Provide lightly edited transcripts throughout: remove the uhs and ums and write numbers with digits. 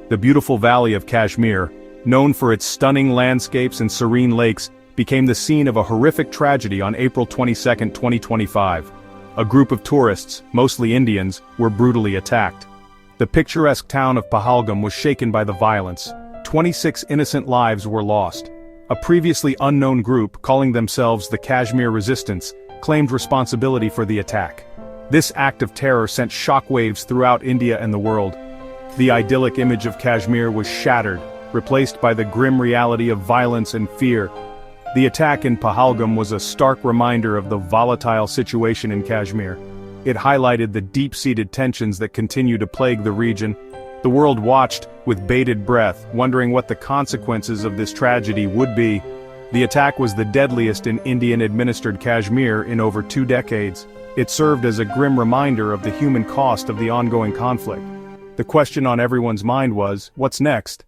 The beautiful valley of Kashmir, known for its stunning landscapes and serene lakes, became the scene of a horrific tragedy on April 22, 2025. A group of tourists, mostly Indians, were brutally attacked. The picturesque town of Pahalgam was shaken by the violence. 26 innocent lives were lost. A previously unknown group, calling themselves the Kashmir Resistance, claimed responsibility for the attack. This act of terror sent shockwaves throughout India and the world. The idyllic image of Kashmir was shattered, replaced by the grim reality of violence and fear. The attack in Pahalgam was a stark reminder of the volatile situation in Kashmir. It highlighted the deep-seated tensions that continue to plague the region. The world watched with bated breath, wondering what the consequences of this tragedy would be. The attack was the deadliest in Indian-administered Kashmir in over 2 decades. It served as a grim reminder of the human cost of the ongoing conflict. The question on everyone's mind was, what's next?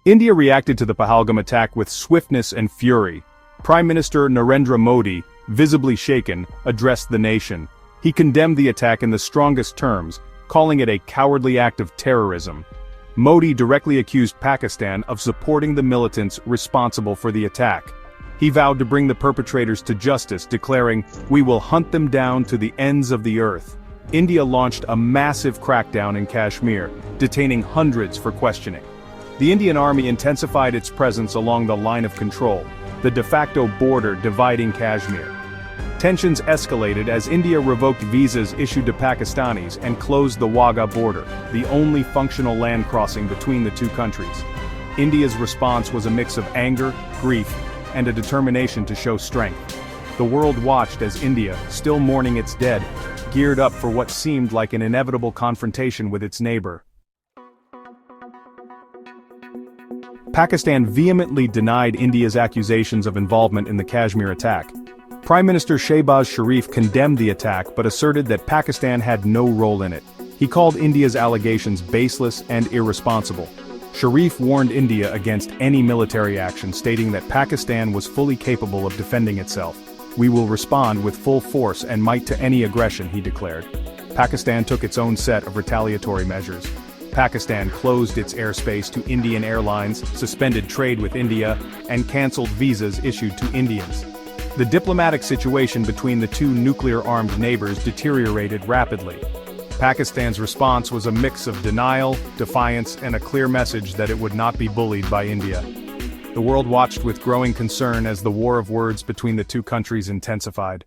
India reacted to the Pahalgam attack with swiftness and fury. Prime Minister Narendra Modi, visibly shaken, addressed the nation. He condemned the attack in the strongest terms, calling it a cowardly act of terrorism. Modi directly accused Pakistan of supporting the militants responsible for the attack. He vowed to bring the perpetrators to justice, declaring, "We will hunt them down to the ends of the earth." India launched a massive crackdown in Kashmir, detaining hundreds for questioning. The Indian Army intensified its presence along the line of control, the de facto border dividing Kashmir. Tensions escalated as India revoked visas issued to Pakistanis and closed the Wagah border, the only functional land crossing between the two countries. India's response was a mix of anger, grief, and a determination to show strength. The world watched as India, still mourning its dead, geared up for what seemed like an inevitable confrontation with its neighbor. Pakistan vehemently denied India's accusations of involvement in the Kashmir attack. Prime Minister Shehbaz Sharif condemned the attack but asserted that Pakistan had no role in it. He called India's allegations baseless and irresponsible. Sharif warned India against any military action, stating that Pakistan was fully capable of defending itself. "We will respond with full force and might to any aggression," he declared. Pakistan took its own set of retaliatory measures. Pakistan closed its airspace to Indian airlines, suspended trade with India, and cancelled visas issued to Indians. The diplomatic situation between the two nuclear-armed neighbors deteriorated rapidly. Pakistan's response was a mix of denial, defiance, and a clear message that it would not be bullied by India. The world watched with growing concern as the war of words between the two countries intensified.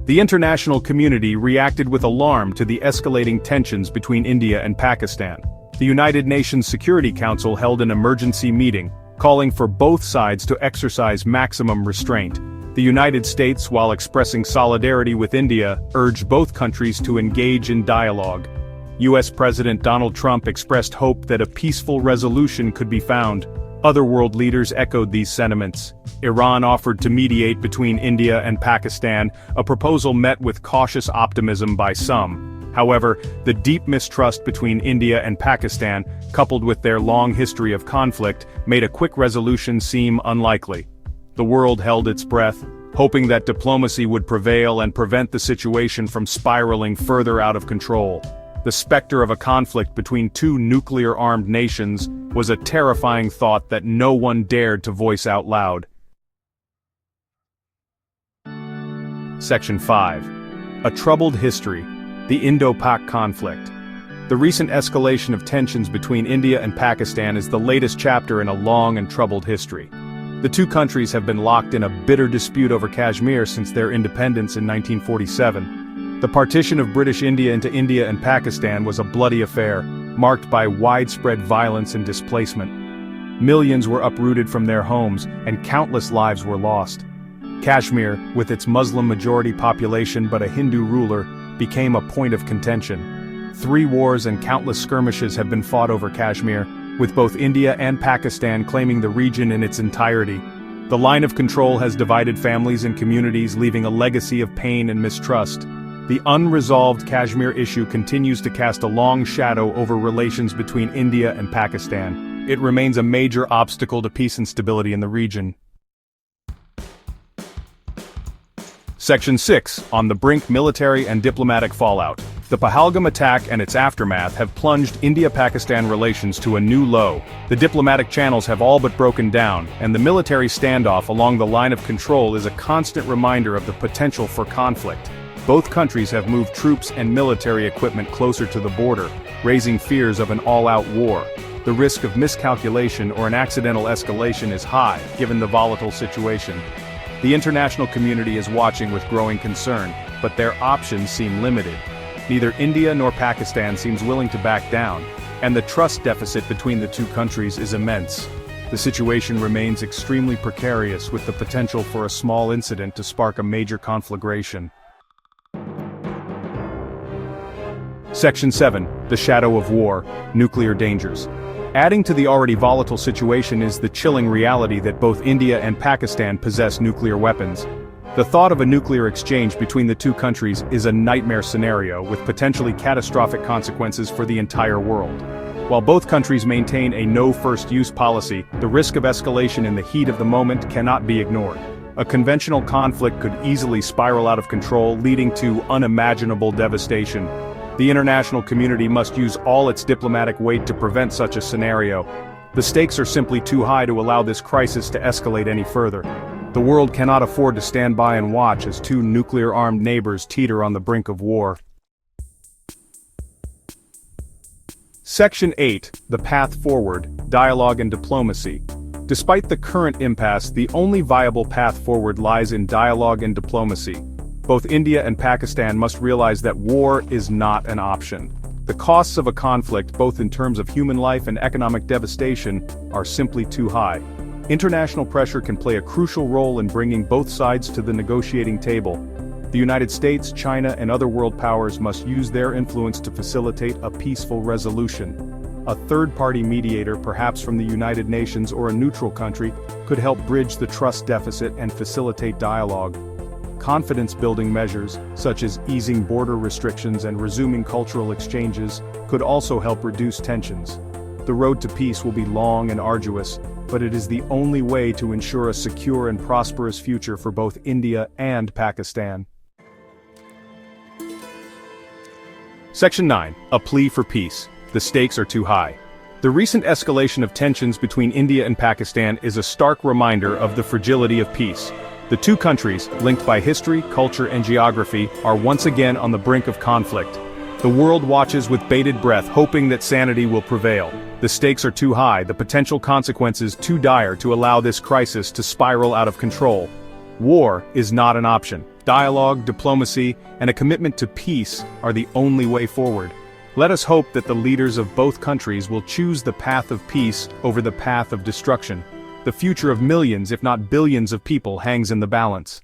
The international community reacted with alarm to the escalating tensions between India and Pakistan. The United Nations Security Council held an emergency meeting, calling for both sides to exercise maximum restraint. The United States, while expressing solidarity with India, urged both countries to engage in dialogue. U.S. President Donald Trump expressed hope that a peaceful resolution could be found. Other world leaders echoed these sentiments. Iran offered to mediate between India and Pakistan, a proposal met with cautious optimism by some. However, the deep mistrust between India and Pakistan, coupled with their long history of conflict, made a quick resolution seem unlikely. The world held its breath, hoping that diplomacy would prevail and prevent the situation from spiraling further out of control. The specter of a conflict between two nuclear-armed nations was a terrifying thought that no one dared to voice out loud. Section 5. A Troubled History. The Indo-Pak Conflict. The recent escalation of tensions between India and Pakistan is the latest chapter in a long and troubled history. The two countries have been locked in a bitter dispute over Kashmir since their independence in 1947. The partition of British India into India and Pakistan was a bloody affair, marked by widespread violence and displacement. Millions were uprooted from their homes, and countless lives were lost. Kashmir, with its Muslim-majority population but a Hindu ruler, became a point of contention. 3 wars and countless skirmishes have been fought over Kashmir, with both India and Pakistan claiming the region in its entirety. The line of control has divided families and communities, leaving a legacy of pain and mistrust. The unresolved Kashmir issue continues to cast a long shadow over relations between India and Pakistan. It remains a major obstacle to peace and stability in the region. Section 6, on the brink military and diplomatic fallout. The Pahalgam attack and its aftermath have plunged India-Pakistan relations to a new low. The diplomatic channels have all but broken down, and the military standoff along the line of control is a constant reminder of the potential for conflict. Both countries have moved troops and military equipment closer to the border, raising fears of an all-out war. The risk of miscalculation or an accidental escalation is high, given the volatile situation. The international community is watching with growing concern, but their options seem limited. Neither India nor Pakistan seems willing to back down, and the trust deficit between the two countries is immense. The situation remains extremely precarious, with the potential for a small incident to spark a major conflagration. Section 7, the shadow of war, nuclear dangers. Adding to the already volatile situation is the chilling reality that both India and Pakistan possess nuclear weapons. The thought of a nuclear exchange between the two countries is a nightmare scenario with potentially catastrophic consequences for the entire world. While both countries maintain a no-first-use policy, the risk of escalation in the heat of the moment cannot be ignored. A conventional conflict could easily spiral out of control, leading to unimaginable devastation. The international community must use all its diplomatic weight to prevent such a scenario. The stakes are simply too high to allow this crisis to escalate any further. The world cannot afford to stand by and watch as two nuclear-armed neighbors teeter on the brink of war. Section 8, the path forward, dialogue and diplomacy. Despite the current impasse, the only viable path forward lies in dialogue and diplomacy. Both India and Pakistan must realize that war is not an option. The costs of a conflict, both in terms of human life and economic devastation, are simply too high. International pressure can play a crucial role in bringing both sides to the negotiating table. The United States, China, and other world powers must use their influence to facilitate a peaceful resolution. A third-party mediator, perhaps from the United Nations or a neutral country, could help bridge the trust deficit and facilitate dialogue. Confidence-building measures, such as easing border restrictions and resuming cultural exchanges, could also help reduce tensions. The road to peace will be long and arduous, but it is the only way to ensure a secure and prosperous future for both India and Pakistan. Section 9, a plea for peace. The stakes are too high. The recent escalation of tensions between India and Pakistan is a stark reminder of the fragility of peace. The two countries, linked by history, culture, and geography, are once again on the brink of conflict. The world watches with bated breath, hoping that sanity will prevail. The stakes are too high, the potential consequences too dire to allow this crisis to spiral out of control. War is not an option. Dialogue, diplomacy, and a commitment to peace are the only way forward. Let us hope that the leaders of both countries will choose the path of peace over the path of destruction. The future of millions, if not billions of people hangs in the balance.